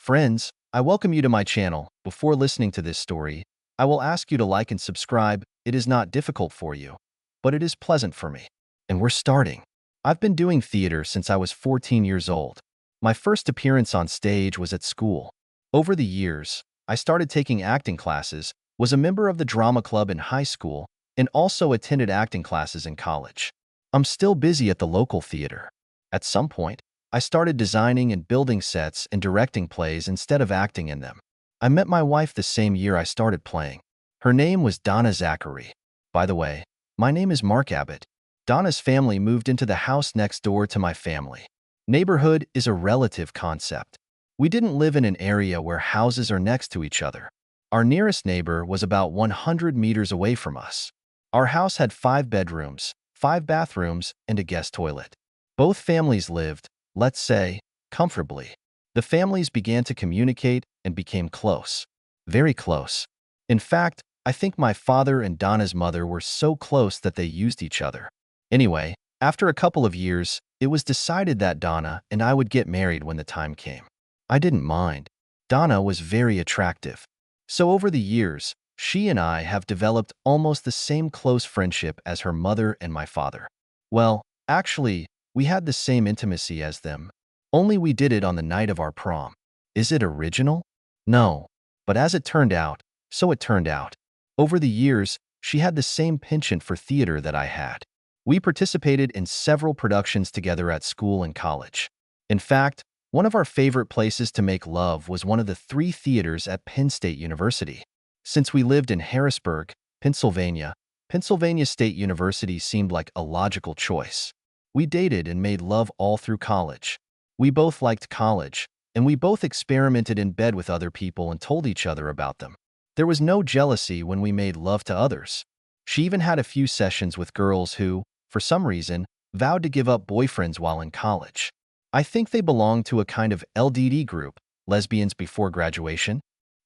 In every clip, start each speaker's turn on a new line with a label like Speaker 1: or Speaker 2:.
Speaker 1: Friends, I welcome you to my channel. Before listening to this story, I will ask you to like and subscribe. It is not difficult for you, but it is pleasant for me. And we're starting. I've been doing theater since I was 14 years old. My first appearance on stage was at school. Over the years, I started taking acting classes, was a member of the drama club in high school, and also attended acting classes in college. I'm still busy at the local theater. At some point, I started designing and building sets and directing plays instead of acting in them. I met my wife the same year I started playing. Her name was Donna Zachary. By the way, my name is Mark Abbott. Donna's family moved into the house next door to my family. Neighborhood is a relative concept. We didn't live in an area where houses are next to each other. Our nearest neighbor was about 100 meters away from us. Our house had 5 bedrooms, 5 bathrooms, and a guest toilet. Both families lived, let's say, comfortably. The families began to communicate and became close. Very close. In fact, I think my father and Donna's mother were so close that they used each other. Anyway, after a couple of years, it was decided that Donna and I would get married when the time came. I didn't mind. Donna was very attractive. So over the years, she and I have developed almost the same close friendship as her mother and my father. Well, actually, we had the same intimacy as them, only we did it on the night of our prom. Is it original? No. But as it turned out, so it turned out. Over the years, she had the same penchant for theater that I had. We participated in several productions together at school and college. In fact, one of our favorite places to make love was one of the 3 theaters at Penn State University. Since we lived in Harrisburg, Pennsylvania, Pennsylvania State University seemed like a logical choice. We dated and made love all through college. We both liked college, and we both experimented in bed with other people and told each other about them. There was no jealousy when we made love to others. She even had a few sessions with girls who, for some reason, vowed to give up boyfriends while in college. I think they belonged to a kind of LDD group, lesbians before graduation.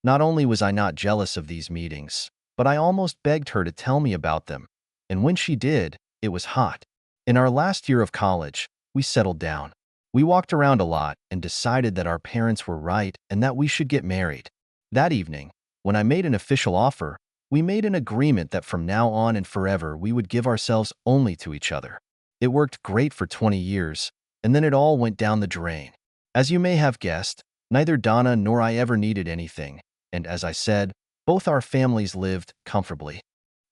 Speaker 1: Not only was I not jealous of these meetings, but I almost begged her to tell me about them, and when she did, it was hot. In our last year of college, we settled down. We walked around a lot and decided that our parents were right and that we should get married. That evening, when I made an official offer, we made an agreement that from now on and forever we would give ourselves only to each other. It worked great for 20 years, and then it all went down the drain. As you may have guessed, neither Donna nor I ever needed anything, and as I said, both our families lived comfortably.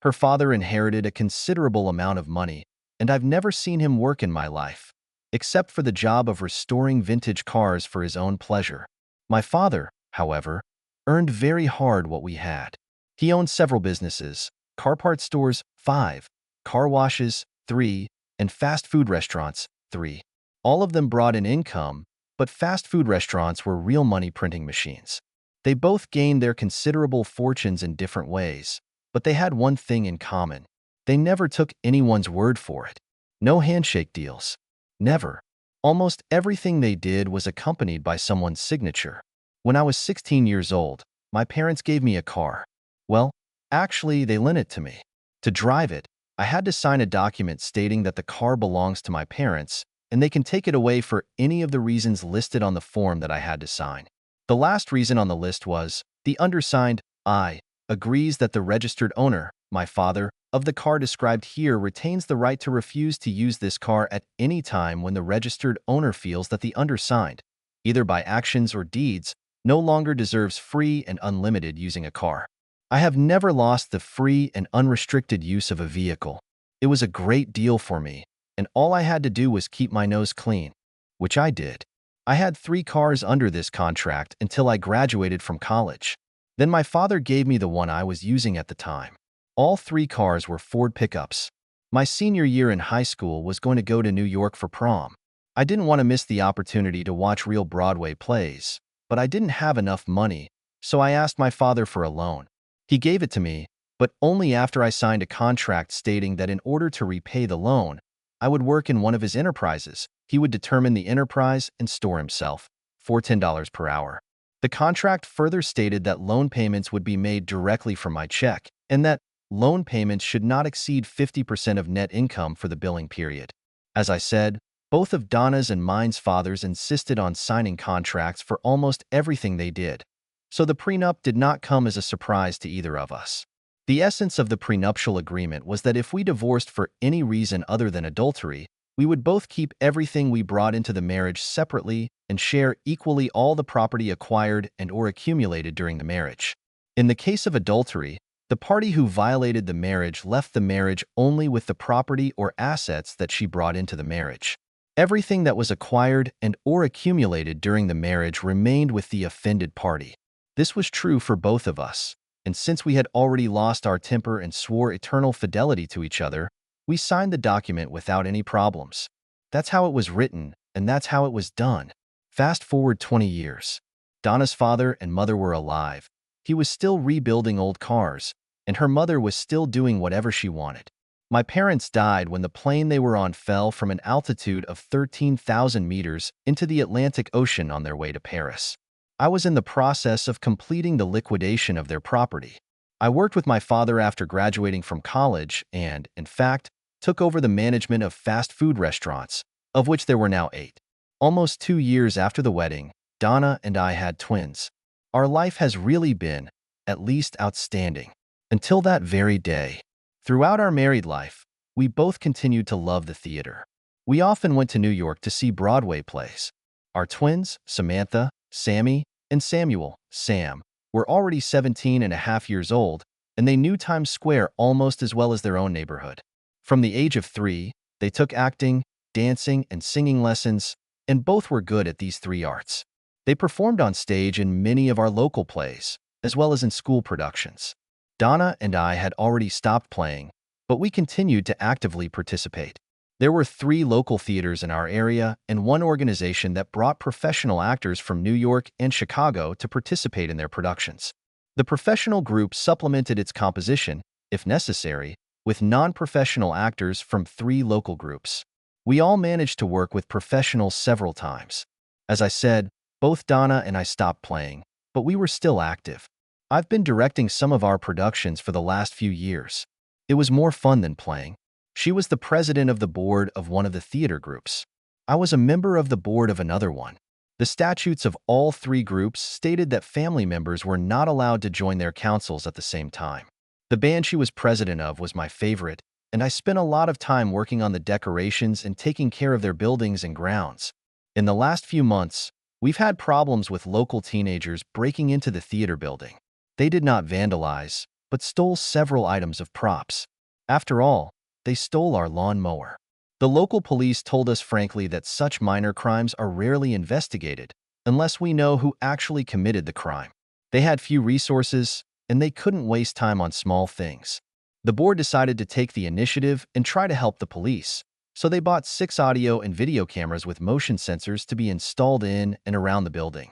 Speaker 1: Her father inherited a considerable amount of money, and I've never seen him work in my life, except for the job of restoring vintage cars for his own pleasure. My father, however, earned very hard what we had. He owned several businesses, car part stores, 5, car washes, 3, and fast food restaurants, 3. All of them brought in income, but fast food restaurants were real money printing machines. They both gained their considerable fortunes in different ways, but they had one thing in common. They never took anyone's word for it. No handshake deals. Never. Almost everything they did was accompanied by someone's signature. When I was 16 years old, my parents gave me a car. Well, actually, they lent it to me. To drive it, I had to sign a document stating that the car belongs to my parents, and they can take it away for any of the reasons listed on the form that I had to sign. The last reason on the list was, the undersigned, I, agrees that the registered owner, my father, of the car described here retains the right to refuse to use this car at any time when the registered owner feels that the undersigned, either by actions or deeds, no longer deserves free and unlimited using a car. I have never lost the free and unrestricted use of a vehicle. It was a great deal for me, and all I had to do was keep my nose clean, which I did. I had 3 cars under this contract until I graduated from college. Then my father gave me the one I was using at the time. All 3 cars were Ford pickups. My senior year in high school was going to go to New York for prom. I didn't want to miss the opportunity to watch real Broadway plays, but I didn't have enough money, so I asked my father for a loan. He gave it to me, but only after I signed a contract stating that in order to repay the loan, I would work in one of his enterprises. He would determine the enterprise and store himself for $10 per hour. The contract further stated that loan payments would be made directly from my check, and that loan payments should not exceed 50% of net income for the billing period. As I said, Both of Donna's and mine's fathers insisted on signing contracts for almost everything they did, so the prenup did not come as a surprise to either of us. The essence of the prenuptial agreement was that if we divorced for any reason other than adultery, we would both keep everything we brought into the marriage separately and share equally all the property acquired and/or accumulated during the marriage. In the case of adultery, the party who violated the marriage left the marriage only with the property or assets that she brought into the marriage. Everything that was acquired and/or accumulated during the marriage remained with the offended party. This was true for both of us, and since we had already lost our temper and swore eternal fidelity to each other, we signed the document without any problems. That's how it was written, and that's how it was done. Fast forward 20 years. Donna's father and mother were alive. He was still rebuilding old cars, and her mother was still doing whatever she wanted. My parents died when the plane they were on fell from an altitude of 13,000 meters into the Atlantic Ocean on their way to Paris. I was in the process of completing the liquidation of their property. I worked with my father after graduating from college and, in fact, took over the management of fast food restaurants, of which there were now 8. Almost 2 years after the wedding, Donna and I had twins. Our life has really been, at least, outstanding. Until that very day. Throughout our married life, we both continued to love the theater. We often went to New York to see Broadway plays. Our twins, Samantha, Sammy, and Samuel, Sam, were already 17 and a half years old, and they knew Times Square almost as well as their own neighborhood. From the age of 3, they took acting, dancing, and singing lessons, and both were good at these 3 arts. They performed on stage in many of our local plays, as well as in school productions. Donna and I had already stopped playing, but we continued to actively participate. There were 3 local theaters in our area and one organization that brought professional actors from New York and Chicago to participate in their productions. The professional group supplemented its composition, if necessary, with non-professional actors from 3 local groups. We all managed to work with professionals several times. As I said, both Donna and I stopped playing, but we were still active. I've been directing some of our productions for the last few years. It was more fun than playing. She was the president of the board of one of the theater groups. I was a member of the board of another one. The statutes of all 3 groups stated that family members were not allowed to join their councils at the same time. The band she was president of was my favorite, and I spent a lot of time working on the decorations and taking care of their buildings and grounds. In the last few months, we've had problems with local teenagers breaking into the theater building. They did not vandalize, but stole several items of props. After all, they stole our lawn mower. The local police told us frankly that such minor crimes are rarely investigated unless we know who actually committed the crime. They had few resources, and they couldn't waste time on small things. The board decided to take the initiative and try to help the police, so they bought 6 audio and video cameras with motion sensors to be installed in and around the building.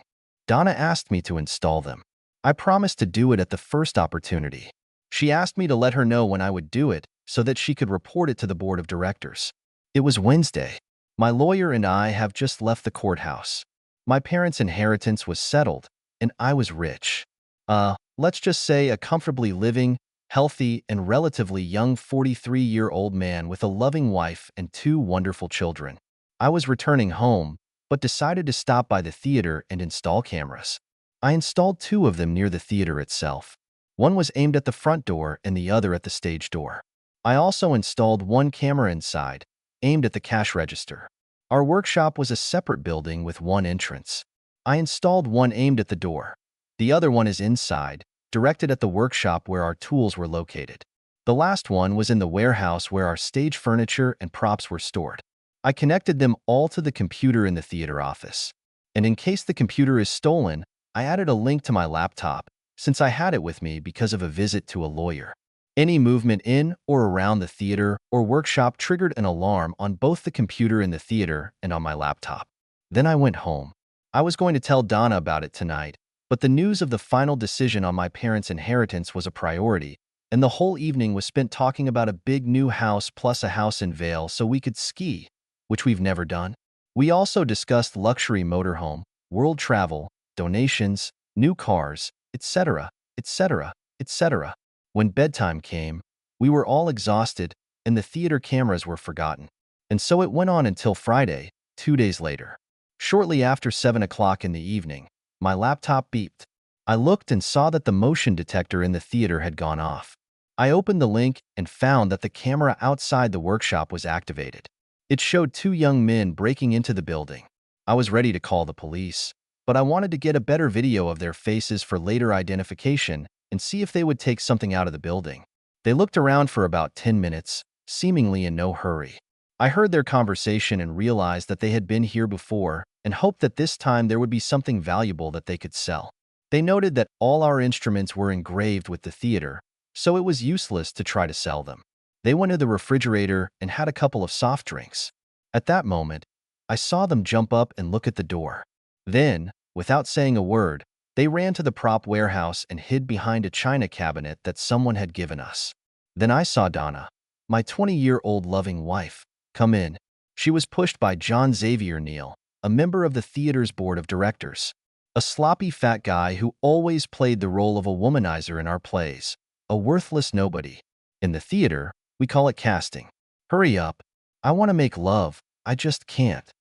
Speaker 1: Donna asked me to install them. I promised to do it at the first opportunity. She asked me to let her know when I would do it so that she could report it to the board of directors. It was Wednesday. My lawyer and I have just left the courthouse. My parents' inheritance was settled, and I was rich. Let's just say a comfortably living, healthy, and relatively young 43-year-old man with a loving wife and 2 wonderful children. I was returning home, but decided to stop by the theater and install cameras. I installed 2 of them near the theater itself. One was aimed at the front door and the other at the stage door. I also installed 1 camera inside, aimed at the cash register. Our workshop was a separate building with 1 entrance. I installed 1 aimed at the door. The other one is inside, directed at the workshop where our tools were located. The last one was in the warehouse where our stage furniture and props were stored. I connected them all to the computer in the theater office. And in case the computer is stolen, I added a link to my laptop, since I had it with me because of a visit to a lawyer. Any movement in or around the theater or workshop triggered an alarm on both the computer in the theater and on my laptop. Then I went home. I was going to tell Donna about it tonight, but the news of the final decision on my parents' inheritance was a priority, and the whole evening was spent talking about a big new house plus a house in Vail so we could ski, which we've never done. We also discussed luxury motorhome, world travel, donations, new cars, etc., etc., etc. When bedtime came, we were all exhausted, and the theater cameras were forgotten. And so it went on until Friday, 2 days later. Shortly after 7 o'clock in the evening, my laptop beeped. I looked and saw that the motion detector in the theater had gone off. I opened the link and found that the camera outside the workshop was activated. It showed two young men breaking into the building. I was ready to call the police, but I wanted to get a better video of their faces for later identification and see if they would take something out of the building. They looked around for about 10 minutes, seemingly in no hurry. I heard their conversation and realized that they had been here before and hoped that this time there would be something valuable that they could sell. They noted that all our instruments were engraved with the theater, so it was useless to try to sell them. They went to the refrigerator and had a couple of soft drinks. At that moment, I saw them jump up and look at the door. Then, without saying a word, they ran to the prop warehouse and hid behind a china cabinet that someone had given us. Then I saw Donna, my 20-year-old loving wife, come in. She was pushed by John Xavier Neal, a member of the theater's board of directors. A sloppy fat guy who always played the role of a womanizer in our plays. A worthless nobody. In the theater, we call it casting. Hurry up. I want to make love. I just can't.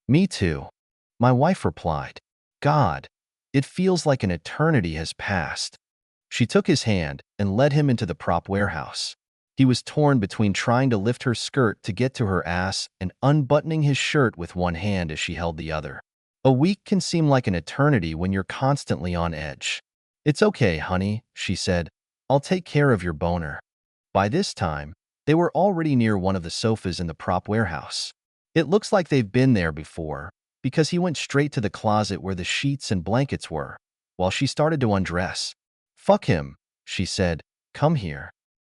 Speaker 1: Me too. My wife replied. God, it feels like an eternity has passed. She took his hand and led him into the prop warehouse. He was torn between trying to lift her skirt to get to her ass and unbuttoning his shirt with one hand as she held the other. A week can seem like an eternity when you're constantly on edge. It's okay, honey, she said. I'll take care of your boner. By this time, they were already near one of the sofas in the prop warehouse. It looks like they've been there before, because he went straight to the closet where the sheets and blankets were, while she started to undress. Fuck him, she said. Come here.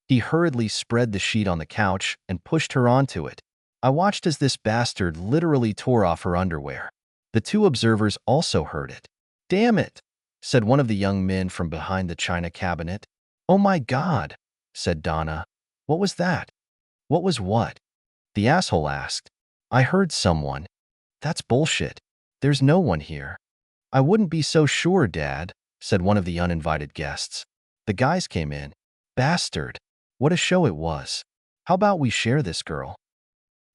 Speaker 1: He hurriedly spread the sheet on the couch and pushed her onto it. I watched as this bastard literally tore off her underwear. The two observers also heard it. Damn it, said one of the young men from behind the china cabinet. Oh my God, said Donna. What was that? What was what? The asshole asked. I heard someone. That's bullshit. There's no one here. I wouldn't be so sure, Dad, said one of the uninvited guests. The guys came in. Bastard. What a show it was. How about we share this girl?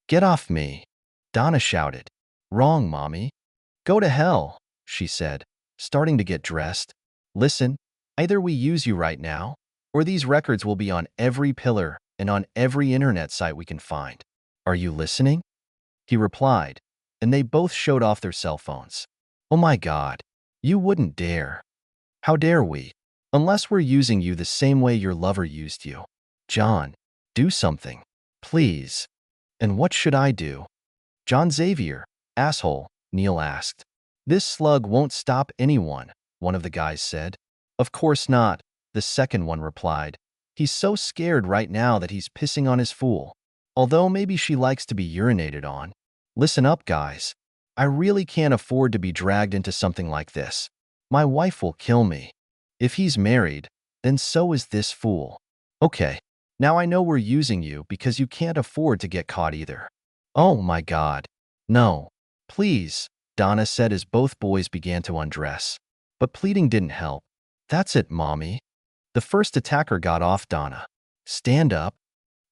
Speaker 1: Get off me, Donna shouted. Wrong, Mommy. Go to hell, she said, starting to get dressed. Listen, either we use you right now, or these records will be on every pillar and on every internet site we can find. Are you listening? He replied, and they both showed off their cell phones. Oh my God, you wouldn't dare. How dare we? Unless we're using you the same way your lover used you. John, do something, please. And what should I do? John Xavier, asshole, Neil asked. This slug won't stop anyone, one of the guys said. Of course not, the second one replied. He's so scared right now that he's pissing on his fool. Although maybe she likes to be urinated on. Listen up, guys. I really can't afford to be dragged into something like this. My wife will kill me. If he's married, then so is this fool. Okay, now I know we're using you because you can't afford to get caught either. Oh my God. No. Please, Donna said as both boys began to undress. But pleading didn't help. That's it, Mommy. The first attacker got off Donna. Stand up.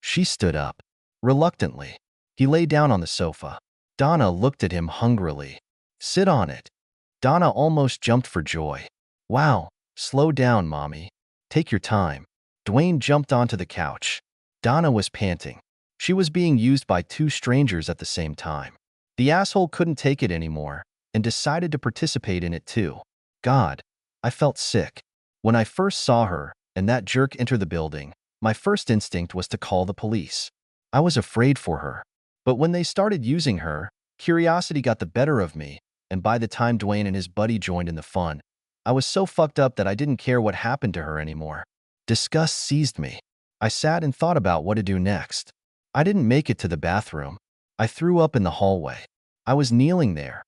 Speaker 1: She stood up. Reluctantly. He lay down on the sofa. Donna looked at him hungrily. Sit on it. Donna almost jumped for joy. Wow, slow down, Mommy. Take your time. Dwayne jumped onto the couch. Donna was panting. She was being used by two strangers at the same time. The asshole couldn't take it anymore and decided to participate in it too. God, I felt sick. When I first saw her and that jerk enter the building, my first instinct was to call the police. I was afraid for her. But when they started using her, curiosity got the better of me, and by the time Dwayne and his buddy joined in the fun, I was so fucked up that I didn't care what happened to her anymore. Disgust seized me. I sat and thought about what to do next. I didn't make it to the bathroom. I threw up in the hallway. I was kneeling there,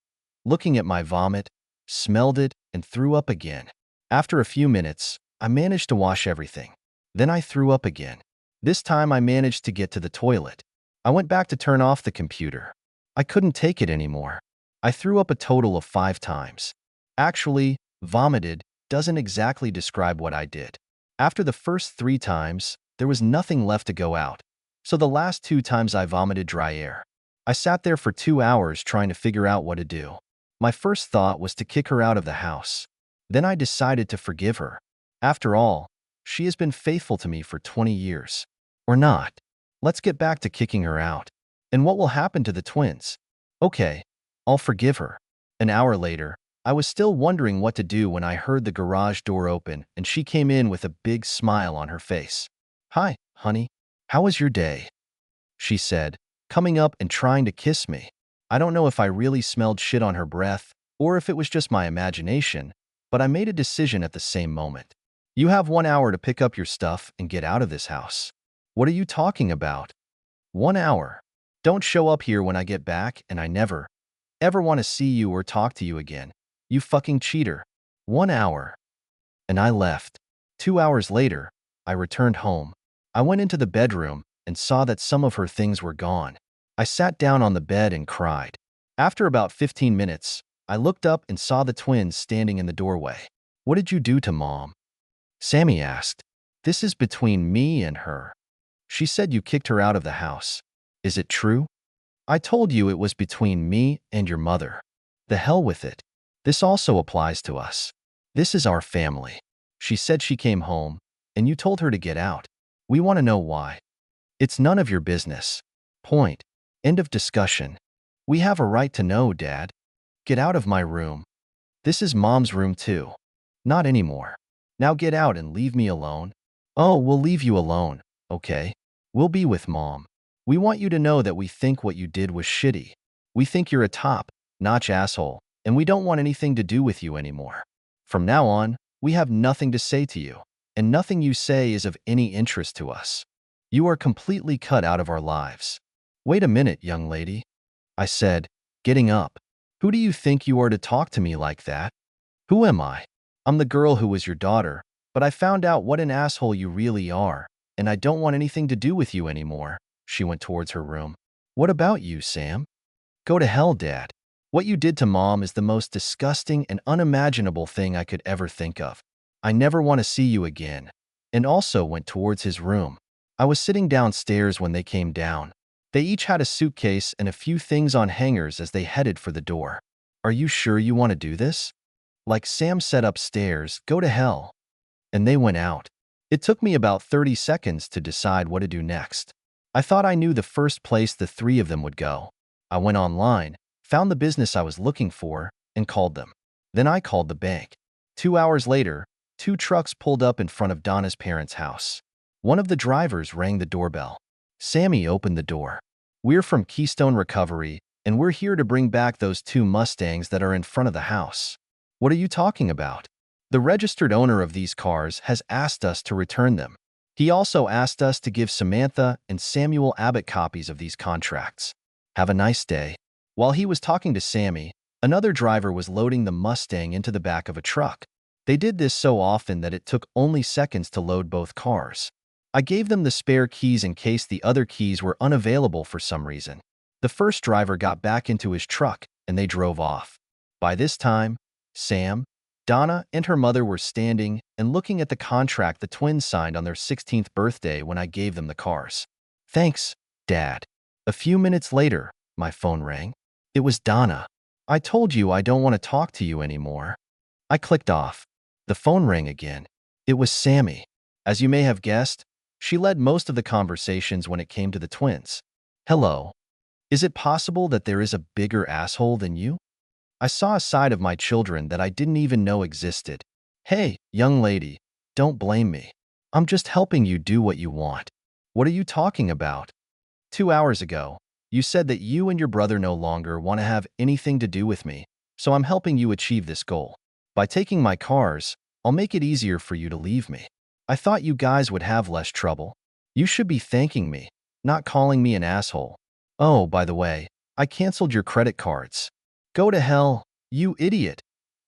Speaker 1: looking at my vomit, smelled it, and threw up again. After a few minutes, I managed to wash everything. Then I threw up again. This time I managed to get to the toilet. I went back to turn off the computer. I couldn't take it anymore. I threw up a total of 5 times. Actually, vomited doesn't exactly describe what I did. After the first 3 times, there was nothing left to go out. So the last 2 times I vomited dry air. I sat there for 2 hours trying to figure out what to do. My first thought was to kick her out of the house. Then I decided to forgive her. After all, she has been faithful to me for 20 years. Or not. Let's get back to kicking her out. And what will happen to the twins? Okay, I'll forgive her. An hour later, I was still wondering what to do when I heard the garage door open and she came in with a big smile on her face. "Hi, honey. How was your day?" she said, coming up and trying to kiss me. I don't know if I really smelled shit on her breath or if it was just my imagination, but I made a decision at the same moment. "You have 1 hour to pick up your stuff and get out of this house." "What are you talking about? 1 hour? Don't show up here when I get back and I never, ever want to see you or talk to you again. You fucking cheater." 1 hour. And I left. 2 hours later, I returned home. I went into the bedroom and saw that some of her things were gone. I sat down on the bed and cried. After about 15 minutes, I looked up and saw the twins standing in the doorway. "What did you do to Mom?" Sammy asked. "This is between me and her. She said you kicked her out of the house. Is it true?" "I told you it was between me and your mother." "The hell with it. This also applies to us. This is our family. She said she came home, and you told her to get out. We want to know why." "It's none of your business. Point. End of discussion." "We have a right to know, Dad. Get out of my room." "This is Mom's room too." "Not anymore. Now get out and leave me alone." "Oh, we'll leave you alone, okay? We'll be with Mom. We want you to know that we think what you did was shitty. We think you're a top-notch asshole, and we don't want anything to do with you anymore. From now on, we have nothing to say to you, and nothing you say is of any interest to us. You are completely cut out of our lives." "Wait a minute, young lady," I said, getting up. "Who do you think you are to talk to me like that?" "Who am I? I'm the girl who was your daughter, but I found out what an asshole you really are, and I don't want anything to do with you anymore." She went towards her room. "What about you, Sam?" "Go to hell, Dad. What you did to Mom is the most disgusting and unimaginable thing I could ever think of. I never want to see you again," and also went towards his room. I was sitting downstairs when they came down. They each had a suitcase and a few things on hangers as they headed for the door. "Are you sure you want to do this?" Like Sam said upstairs, "Go to hell." And they went out. It took me about 30 seconds to decide what to do next. I thought I knew the first place the three of them would go. I went online, found the business I was looking for, and called them. Then I called the bank. 2 hours later, 2 trucks pulled up in front of Donna's parents' house. One of the drivers rang the doorbell. Sammy opened the door. "We're from Keystone Recovery, and we're here to bring back those 2 Mustangs that are in front of the house." "What are you talking about?" "The registered owner of these cars has asked us to return them. He also asked us to give Samantha and Samuel Abbott copies of these contracts. Have a nice day." While he was talking to Sammy, another driver was loading the Mustang into the back of a truck. They did this so often that it took only seconds to load both cars. I gave them the spare keys in case the other keys were unavailable for some reason. The first driver got back into his truck, and they drove off. By this time, Sam, Donna, and her mother were standing and looking at the contract the twins signed on their 16th birthday when I gave them the cars. "Thanks, Dad." A few minutes later, my phone rang. It was Donna. "I told you I don't want to talk to you anymore." I clicked off. The phone rang again. It was Sammy. As you may have guessed, she led most of the conversations when it came to the twins. "Hello. Is it possible that there is a bigger asshole than you? I saw a side of my children that I didn't even know existed." "Hey, young lady, don't blame me. I'm just helping you do what you want." "What are you talking about?" 2 hours ago, you said that you and your brother no longer want to have anything to do with me, so I'm helping you achieve this goal. By taking my cars, I'll make it easier for you to leave me. I thought you guys would have less trouble. You should be thanking me, not calling me an asshole. Oh, by the way, I canceled your credit cards." "Go to hell, you idiot."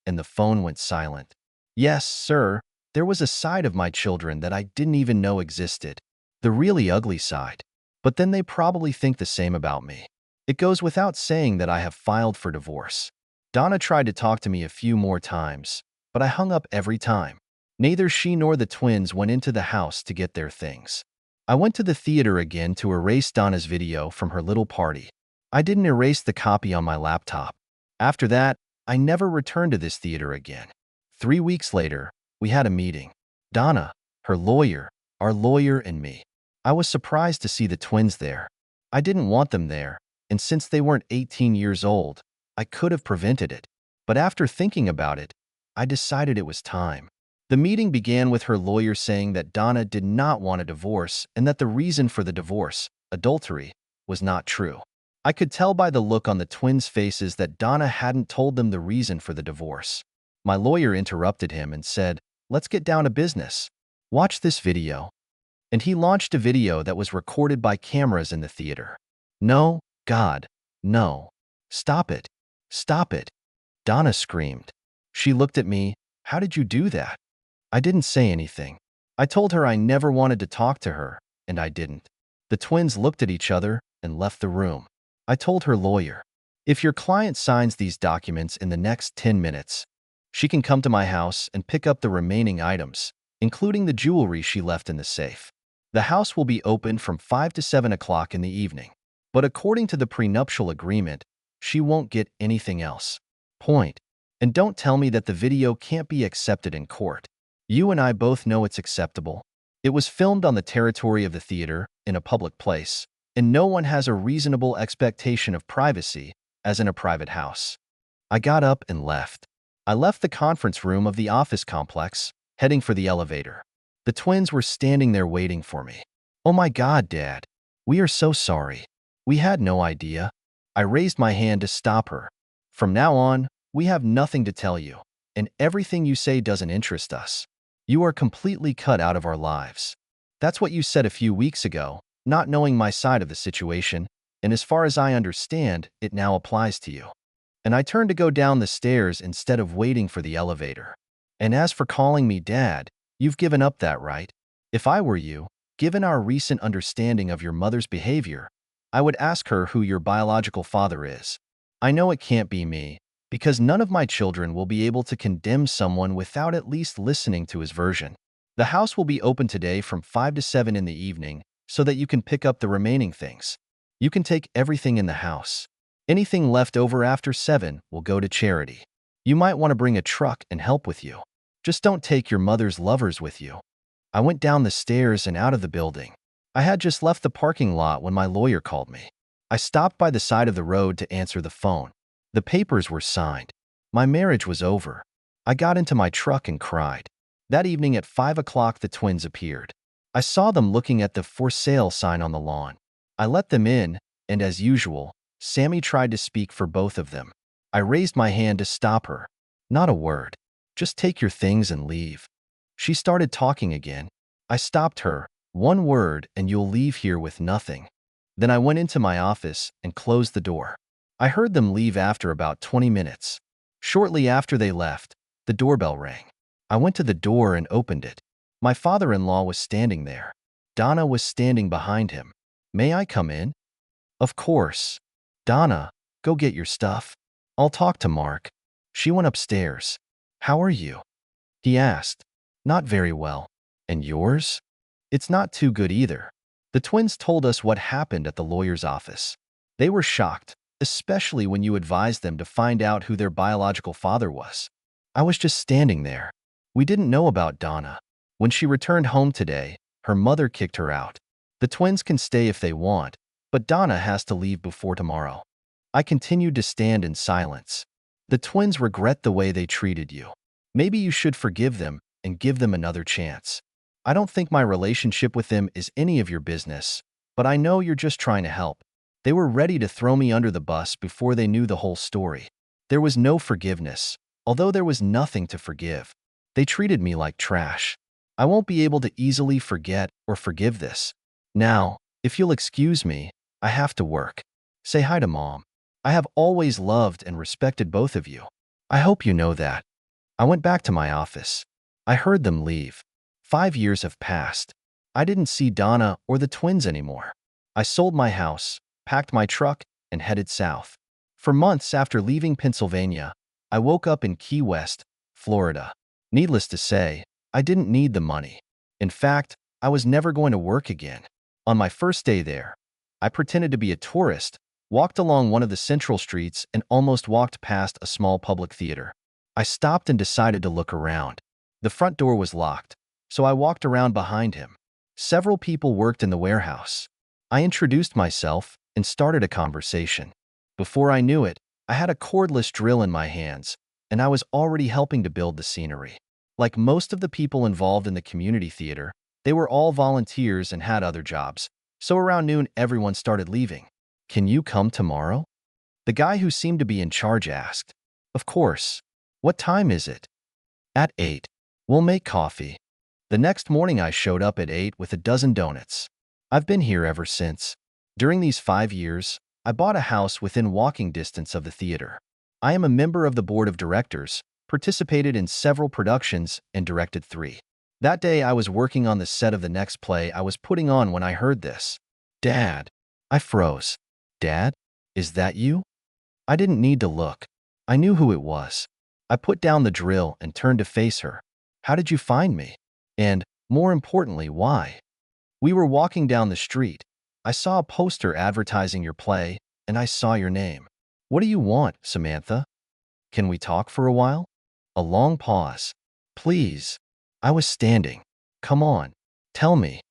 Speaker 1: And the phone went silent. Yes, sir, there was a side of my children that I didn't even know existed. The really ugly side. But then they probably think the same about me. It goes without saying that I have filed for divorce. Donna tried to talk to me a few more times, but I hung up every time. Neither she nor the twins went into the house to get their things. I went to the theater again to erase Donna's video from her little party. I didn't erase the copy on my laptop. After that, I never returned to this theater again. 3 weeks later, we had a meeting. Donna, her lawyer, our lawyer, and me. I was surprised to see the twins there. I didn't want them there, and since they weren't 18 years old, I could have prevented it. But after thinking about it, I decided it was time. The meeting began with her lawyer saying that Donna did not want a divorce and that the reason for the divorce, adultery, was not true. I could tell by the look on the twins' faces that Donna hadn't told them the reason for the divorce. My lawyer interrupted him and said, "Let's get down to business. Watch this video." And he launched a video that was recorded by cameras in the theater. "No, God, no. Stop it. Stop it." Donna screamed. She looked at me. "How did you do that?" I didn't say anything. I told her I never wanted to talk to her, and I didn't. The twins looked at each other and left the room. I told her lawyer, "If your client signs these documents in the next 10 minutes, she can come to my house and pick up the remaining items, including the jewelry she left in the safe. The house will be open from 5 to 7 o'clock in the evening. But according to the prenuptial agreement, she won't get anything else. Point. And don't tell me that the video can't be accepted in court. You and I both know it's acceptable. It was filmed on the territory of the theater, in a public place, and no one has a reasonable expectation of privacy, as in a private house." I got up and left. I left the conference room of the office complex, heading for the elevator. The twins were standing there waiting for me. "Oh my God, Dad. We are so sorry. We had no idea." I raised my hand to stop her. "From now on, we have nothing to tell you, and everything you say doesn't interest us. You are completely cut out of our lives." That's what you said a few weeks ago, not knowing my side of the situation, and as far as I understand, it now applies to you. And I turned to go down the stairs instead of waiting for the elevator. "And as for calling me Dad, you've given up that right. If I were you, given our recent understanding of your mother's behavior, I would ask her who your biological father is. I know it can't be me, because none of my children will be able to condemn someone without at least listening to his version. The house will be open today from 5 to 7 in the evening so that you can pick up the remaining things. You can take everything in the house. Anything left over after 7 will go to charity. You might want to bring a truck and help with you. Just don't take your mother's lovers with you." I went down the stairs and out of the building. I had just left the parking lot when my lawyer called me. I stopped by the side of the road to answer the phone. The papers were signed. My marriage was over. I got into my truck and cried. That evening at 5 o'clock, the twins appeared. I saw them looking at the "for sale" sign on the lawn. I let them in, and as usual, Sammy tried to speak for both of them. I raised my hand to stop her. "Not a word. Just take your things and leave." She started talking again. I stopped her. "One word and you'll leave here with nothing." Then I went into my office and closed the door. I heard them leave after about 20 minutes. Shortly after they left, the doorbell rang. I went to the door and opened it. My father-in-law was standing there. Donna was standing behind him. "May I come in?" "Of course." "Donna, go get your stuff. I'll talk to Mark." She went upstairs. "How are you?" he asked. "Not very well. And yours?" "It's not too good either." The twins told us what happened at the lawyer's office. They were shocked, especially when you advised them to find out who their biological father was. I was just standing there. We didn't know about Donna. When she returned home today, her mother kicked her out. The twins can stay if they want, but Donna has to leave before tomorrow. I continued to stand in silence. The twins regret the way they treated you. Maybe you should forgive them and give them another chance. I don't think my relationship with them is any of your business, but I know you're just trying to help. They were ready to throw me under the bus before they knew the whole story. There was no forgiveness, although there was nothing to forgive. They treated me like trash. I won't be able to easily forget or forgive this. Now, if you'll excuse me, I have to work. Say hi to Mom. I have always loved and respected both of you. I hope you know that." I went back to my office. I heard them leave. 5 years have passed. I didn't see Donna or the twins anymore. I sold my house, packed my truck, and headed south. For months after leaving Pennsylvania, I woke up in Key West, Florida. Needless to say, I didn't need the money. In fact, I was never going to work again. On my first day there, I pretended to be a tourist, walked along one of the central streets, and almost walked past a small public theater. I stopped and decided to look around. The front door was locked, so I walked around behind him. Several people worked in the warehouse. I introduced myself and started a conversation. Before I knew it, I had a cordless drill in my hands, and I was already helping to build the scenery. Like most of the people involved in the community theater, they were all volunteers and had other jobs, so around noon everyone started leaving. "Can you come tomorrow?" the guy who seemed to be in charge asked. "Of course. What time is it?" "At 8. We'll make coffee." The next morning I showed up at 8 with a dozen donuts. I've been here ever since. During these 5 years, I bought a house within walking distance of the theater. I am a member of the board of directors, participated in several productions, and directed 3. That day I was working on the set of the next play I was putting on when I heard this. "Dad." I froze. "Dad? Is that you?" I didn't need to look. I knew who it was. I put down the drill and turned to face her. "How did you find me? And, more importantly, why?" "We were walking down the street. I saw a poster advertising your play, and I saw your name." "What do you want, Samantha? Can we talk for a while?" A long pause. "Please." I was standing. "Come on. Tell me.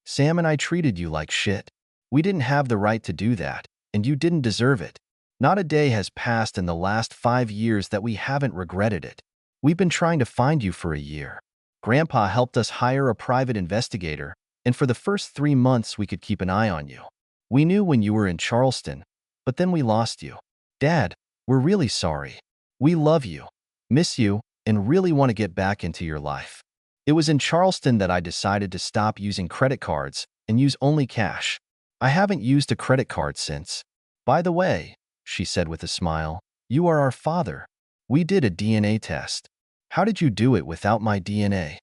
Speaker 1: Sam and I treated you like shit. We didn't have the right to do that, and you didn't deserve it. Not a day has passed in the last 5 years that we haven't regretted it. We've been trying to find you for a year. Grandpa helped us hire a private investigator, and for the first 3 months we could keep an eye on you. We knew when you were in Charleston, but then we lost you. Dad, we're really sorry. We love you, miss you, and really want to get back into your life. It was in Charleston that I decided to stop using credit cards and use only cash. I haven't used a credit card since. By the way," she said with a smile, "you are our father. We did a DNA test. How did you do it without my DNA?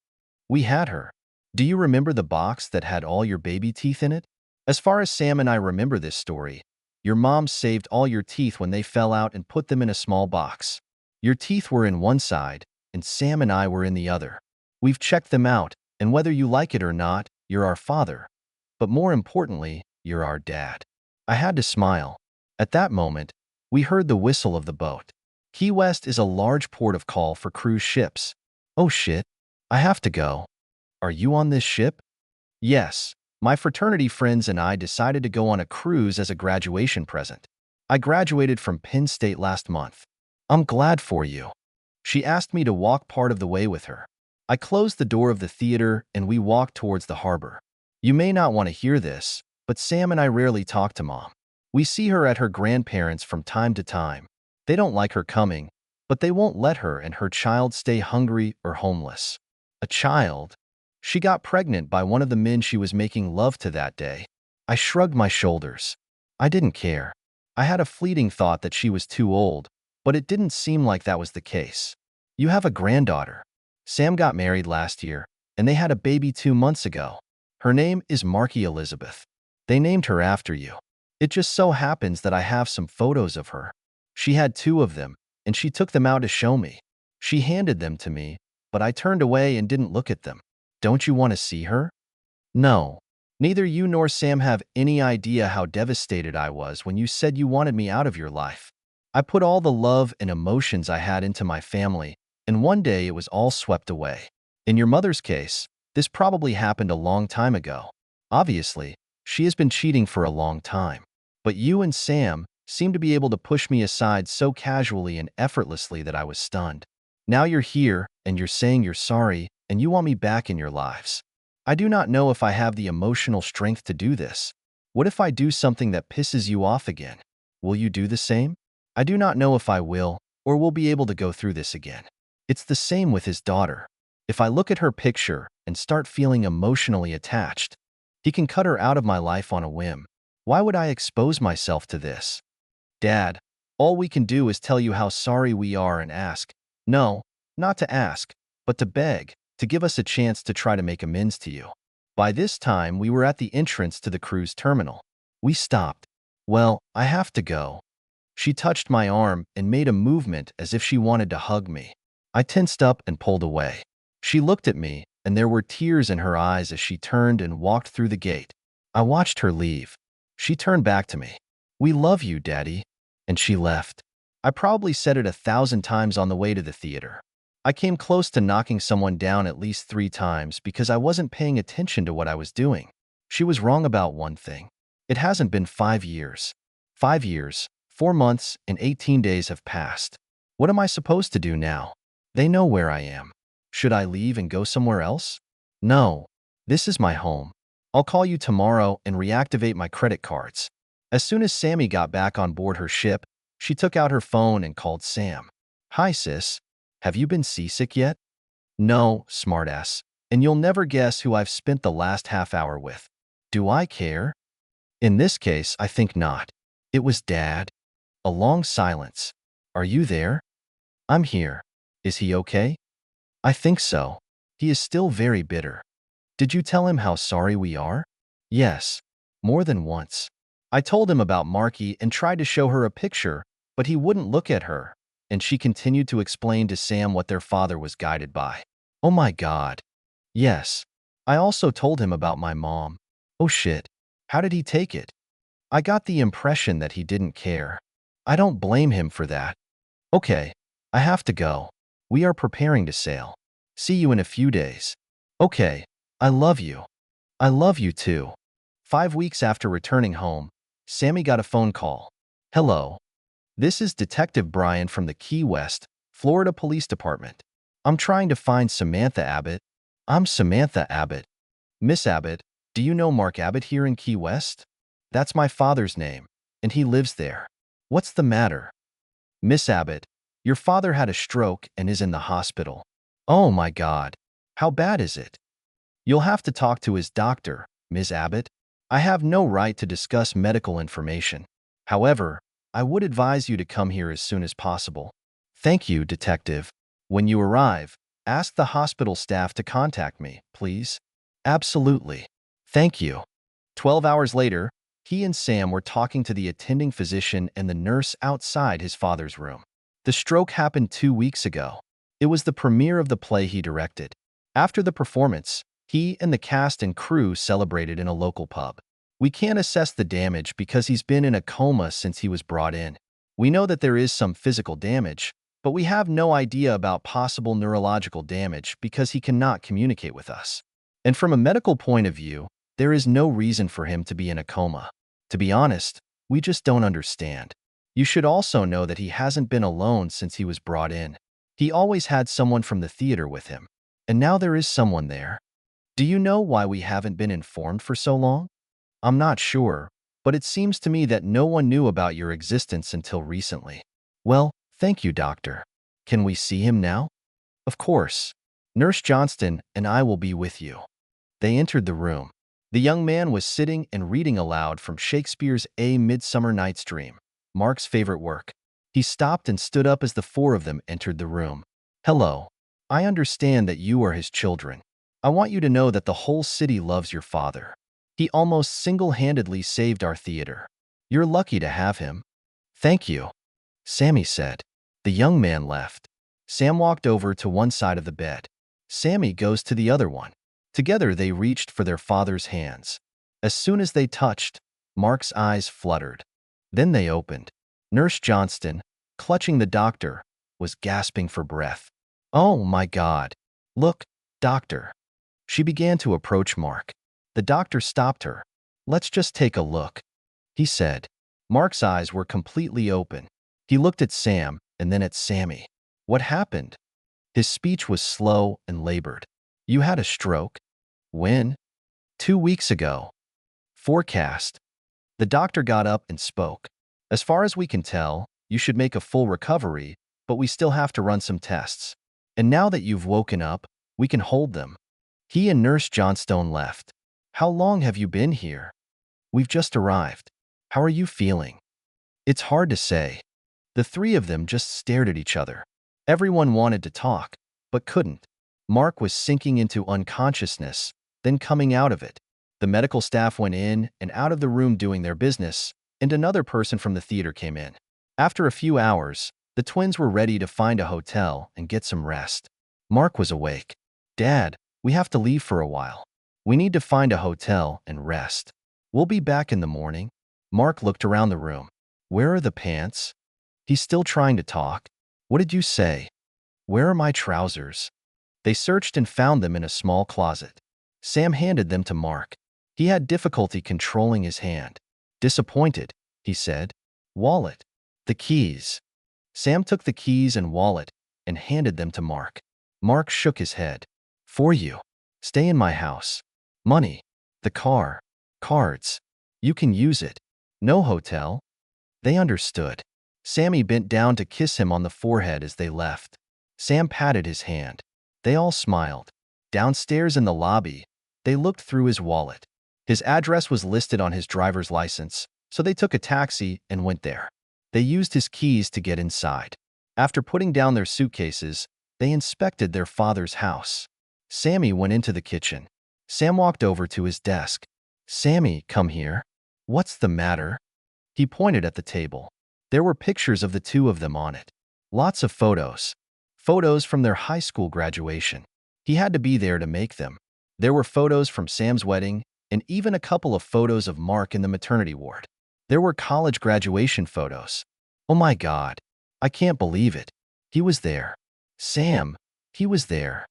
Speaker 1: We had her. Do you remember the box that had all your baby teeth in it? As far as Sam and I remember this story, your mom saved all your teeth when they fell out and put them in a small box. Your teeth were in one side, and Sam and I were in the other. We've checked them out, and whether you like it or not, you're our father. But more importantly, you're our dad." I had to smile. At that moment, we heard the whistle of the boat. Key West is a large port of call for cruise ships. "Oh shit, I have to go." "Are you on this ship?" "Yes. My fraternity friends and I decided to go on a cruise as a graduation present. I graduated from Penn State last month." "I'm glad for you." She asked me to walk part of the way with her. I closed the door of the theater and we walked towards the harbor. You may not want to hear this, but Sam and I rarely talk to Mom. We see her at her grandparents' from time to time. They don't like her coming, but they won't let her and her child stay hungry or homeless. A child? She got pregnant by one of the men she was making love to that day. I shrugged my shoulders. I didn't care. I had a fleeting thought that she was too old, but it didn't seem like that was the case. "You have a granddaughter." "Sam got married last year, and they had a baby 2 months ago. Her name is Marky Elizabeth. They named her after you. It just so happens that I have some photos of her. She had 2 of them, and she took them out to show me. She handed them to me, but I turned away and didn't look at them. Don't you want to see her?" "No. Neither you nor Sam have any idea how devastated I was when you said you wanted me out of your life. I put all the love and emotions I had into my family, and one day it was all swept away. In your mother's case, this probably happened a long time ago. Obviously, she has been cheating for a long time. But you and Sam seem to be able to push me aside so casually and effortlessly that I was stunned. Now you're here, and you're saying you're sorry, and you want me back in your lives. I do not know if I have the emotional strength to do this. What if I do something that pisses you off again? Will you do the same? I do not know if I will, or will be able to go through this again." It's the same with his daughter. If I look at her picture and start feeling emotionally attached, he can cut her out of my life on a whim. Why would I expose myself to this? "Dad, all we can do is tell you how sorry we are and ask, no, not to ask, but to beg, to give us a chance to try to make amends to you." By this time, we were at the entrance to the cruise terminal. We stopped. "Well, I have to go." She touched my arm and made a movement as if she wanted to hug me. I tensed up and pulled away. She looked at me, and there were tears in her eyes as she turned and walked through the gate. I watched her leave. She turned back to me. "We love you, Daddy." And she left. I probably said it 1,000 times on the way to the theater. I came close to knocking someone down at least 3 times because I wasn't paying attention to what I was doing. She was wrong about one thing. It hasn't been 5 years. 5 years, 4 months, and 18 days have passed. What am I supposed to do now? They know where I am. Should I leave and go somewhere else? No. This is my home. I'll call you tomorrow and reactivate my credit cards. As soon as Sammy got back on board her ship, she took out her phone and called Sam. "Hi, sis. Have you been seasick yet?" "No, smartass. And you'll never guess who I've spent the last half hour with." "Do I care?" "In this case, I think not." "It was Dad." A long silence. "Are you there?" "I'm here." "Is he okay?" "I think so. He is still very bitter." "Did you tell him how sorry we are?" "Yes. More than once. I told him about Marky and tried to show her a picture, but he wouldn't look at her." And she continued to explain to Sam what their father was guided by. "Oh my God." "Yes. I also told him about my mom." "Oh shit. How did he take it?" "I got the impression that he didn't care." "I don't blame him for that." "Okay. I have to go. We are preparing to sail. See you in a few days." "Okay. I love you." "I love you too." 5 weeks after returning home, Sammy got a phone call. "Hello. This is Detective Brian from the Key West, Florida Police Department. I'm trying to find Samantha Abbott." "I'm Samantha Abbott." "Miss Abbott, do you know Mark Abbott here in Key West?" "That's my father's name, and he lives there." "What's the matter?" "Miss Abbott, your father had a stroke and is in the hospital." "Oh my God. How bad is it?" "You'll have to talk to his doctor, Ms. Abbott. I have no right to discuss medical information. However, I would advise you to come here as soon as possible." "Thank you, Detective. When you arrive, ask the hospital staff to contact me, please." "Absolutely. Thank you." 12 hours later, he and Sam were talking to the attending physician and the nurse outside his father's room. The stroke happened 2 weeks ago. It was the premiere of the play he directed. After the performance, he and the cast and crew celebrated in a local pub. "We can't assess the damage because he's been in a coma since he was brought in. We know that there is some physical damage, but we have no idea about possible neurological damage because he cannot communicate with us. And from a medical point of view, there is no reason for him to be in a coma. To be honest, we just don't understand. You should also know that he hasn't been alone since he was brought in. He always had someone from the theater with him. And now there is someone there. Do you know why we haven't been informed for so long?" "I'm not sure, but it seems to me that no one knew about your existence until recently." "Well, thank you, doctor. Can we see him now?" "Of course. Nurse Johnston and I will be with you." They entered the room. The young man was sitting and reading aloud from Shakespeare's A Midsummer Night's Dream, Mark's favorite work. He stopped and stood up as the four of them entered the room. "Hello. I understand that you are his children. I want you to know that the whole city loves your father. He almost single-handedly saved our theater. You're lucky to have him." "Thank you," Sammy said. The young man left. Sam walked over to one side of the bed. Sammy goes to the other one. Together they reached for their father's hands. As soon as they touched, Mark's eyes fluttered. Then they opened. Nurse Johnston, clutching the doctor, was gasping for breath. "Oh my God. Look, doctor." She began to approach Mark. The doctor stopped her. "Let's just take a look," he said. Mark's eyes were completely open. He looked at Sam and then at Sammy. "What happened?" His speech was slow and labored. "You had a stroke?" "When?" "2 weeks ago." "Forecast." The doctor got up and spoke. "As far as we can tell, you should make a full recovery, but we still have to run some tests. And now that you've woken up, we can hold them." He and Nurse Johnstone left. "How long have you been here?" "We've just arrived." "How are you feeling?" "It's hard to say." The three of them just stared at each other. Everyone wanted to talk, but couldn't. Mark was sinking into unconsciousness, then coming out of it. The medical staff went in and out of the room doing their business, and another person from the theater came in. After a few hours, the twins were ready to find a hotel and get some rest. Mark was awake. "Dad, we have to leave for a while. We need to find a hotel and rest. We'll be back in the morning." Mark looked around the room. Where are the pants? He's still trying to talk. What did you say? Where are my trousers? They searched and found them in a small closet. Sam handed them to Mark. He had difficulty controlling his hand. Disappointed, he said. Wallet. The keys. Sam took the keys and wallet and handed them to Mark. Mark shook his head. For you. Stay in my house. Money. The car. Cards. You can use it. No hotel. They understood. Sammy bent down to kiss him on the forehead as they left. Sam patted his hand. They all smiled. Downstairs in the lobby, they looked through his wallet. His address was listed on his driver's license, so they took a taxi and went there. They used his keys to get inside. After putting down their suitcases, they inspected their father's house. Sammy went into the kitchen. Sam walked over to his desk. Sammy, come here. What's the matter? He pointed at the table. There were pictures of the two of them on it. Lots of photos. Photos from their high school graduation. He had to be there to make them. There were photos from Sam's wedding and even a couple of photos of Mark in the maternity ward. There were college graduation photos. Oh my God. I can't believe it. He was there. Sam, he was there.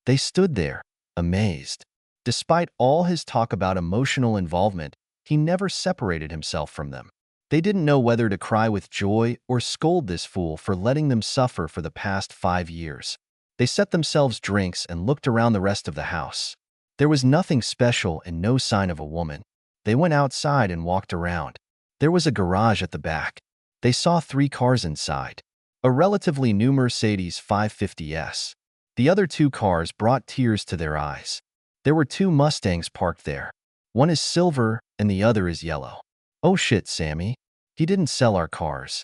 Speaker 1: They stood there, amazed. Despite all his talk about emotional involvement, he never separated himself from them. They didn't know whether to cry with joy or scold this fool for letting them suffer for the past 5 years. They set themselves drinks and looked around the rest of the house. There was nothing special and no sign of a woman. They went outside and walked around. There was a garage at the back. They saw 3 cars inside. A relatively new Mercedes 550S. The other 2 cars brought tears to their eyes. There were 2 Mustangs parked there. One is silver and the other is yellow. Oh shit, Sammy. He didn't sell our cars.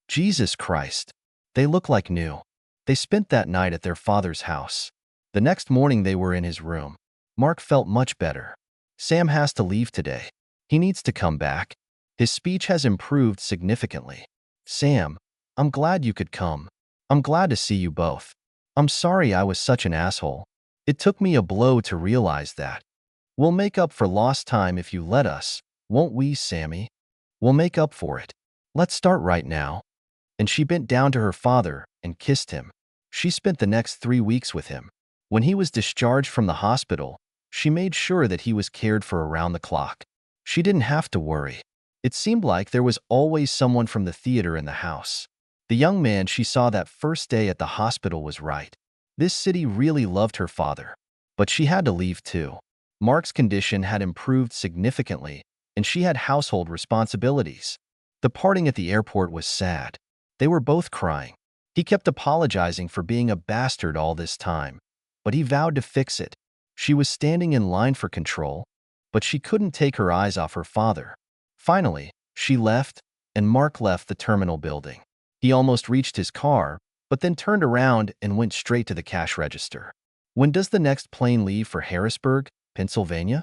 Speaker 1: Jesus Christ. They look like new. They spent that night at their father's house. The next morning they were in his room. Mark felt much better. Sam has to leave today. He needs to come back. His speech has improved significantly. Sam, I'm glad you could come. I'm glad to see you both. I'm sorry I was such an asshole. It took me a blow to realize that. We'll make up for lost time if you let us, won't we, Sammy? We'll make up for it. Let's start right now. And she bent down to her father and kissed him. She spent the next 3 weeks with him. When he was discharged from the hospital, she made sure that he was cared for around the clock. She didn't have to worry. It seemed like there was always someone from the theater in the house. The young man she saw that first day at the hospital was right. This city really loved her father. But she had to leave too. Mark's condition had improved significantly, and she had household responsibilities. The parting at the airport was sad. They were both crying. He kept apologizing for being a bastard all this time, but he vowed to fix it. She was standing in line for control, but she couldn't take her eyes off her father. Finally, she left, and Mark left the terminal building. He almost reached his car, but then turned around and went straight to the cash register. When does the next plane leave for Harrisburg, Pennsylvania?